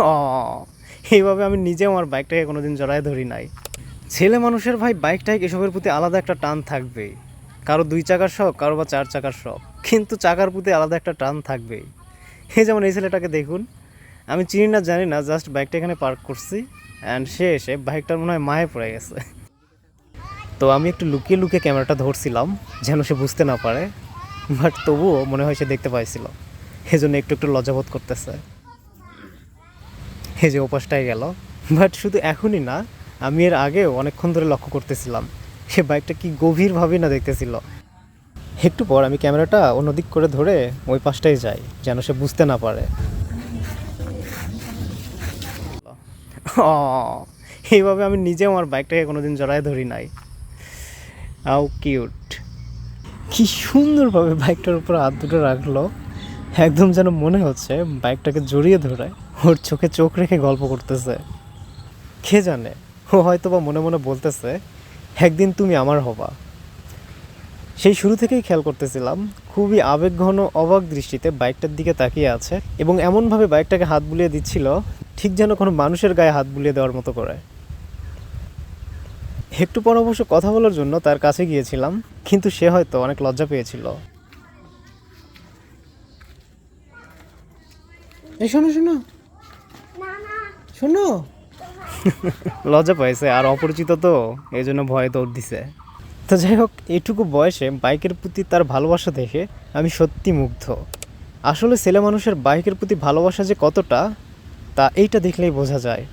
ও, এইভাবে আমি নিজে আমার বাইকটাকে কোনোদিন জড়ায় ধরি নাই। ছেলে মানুষের ভাই বাইকটাই এসবের প্রতি আলাদা একটা টান থাকবেই। কারো 2 চাকার শখ, কারো বা 4 চাকার শখ, কিন্তু চাকার প্রতি আলাদা একটা টান থাকবেই। এই যেমন এই ছেলেটাকে দেখুন, আমি চিনি না জানি না, জাস্ট বাইকটা এখানে পার্ক করছি অ্যান্ড সে এসে বাইকটার মনে হয় মায়ে পড়ে গেছে। তো আমি একটু লুকিয়ে লুকিয়ে ক্যামেরাটা ধরছিলাম যেন সে বুঝতে না পারে, বাট তবুও মনে হয় সে দেখতে পাইছিল, সেজন্য একটু একটু লজ্জাবোধ করতেছে। এই যে ওপাশটায় গেল, বাট শুধু এখনই না, আমি এর আগেও অনেকক্ষণ ধরে লক্ষ্য করতেছিলাম সে বাইকটা কি গভীরভাবেই না দেখতেছিল। একটু পর আমি ক্যামেরাটা অন্যদিক করে ধরে ওই পাশটাই যাই যেন সে বুঝতে না পারে। ও, এইভাবে আমি নিজে আমার বাইকটাকে কোনোদিন জড়ায় ধরি নাই। How cute! কি সুন্দরভাবে বাইকটার উপর হাত দুটো রাখলো, একদম যেন মনে হচ্ছে বাইকটাকে জড়িয়ে ধরে ওর চোখে চোখ রেখে গল্প করতেছে। কে জানে, ও হয়তো বা মনে মনে বলতেছে একদিন তুমি আমার হবা। সেই শুরু থেকেই খেয়াল করতেছিলাম, খুবই আবেগঘন অবাক দৃষ্টিতে বাইকটার দিকে তাকিয়ে আছে এবং এমনভাবে বাইকটাকে হাত বুলিয়ে দিচ্ছিল ঠিক যেন কোনো মানুষের গায়ে হাত বুলিয়ে দেওয়ার মতো করে। একটু পর অবশ্য কথা বলার জন্য তার কাছে গিয়েছিলাম, কিন্তু সে হয়তো অনেক লজ্জা পেয়েছিল। এই শোনো শোনো শোনো, লজ্জা পাইছে আর অপরিচিত তো, এই জন্য ভয়ে দৌড় দিছে। তো যাই হোক, এইটুকু বয়সে বাইকের প্রতি তার ভালোবাসা দেখে আমি সত্যি মুগ্ধ। আসলে ছেলে মানুষের বাইকের প্রতি ভালোবাসা যে কতটা, তা এইটা দেখলেই বোঝা যায়।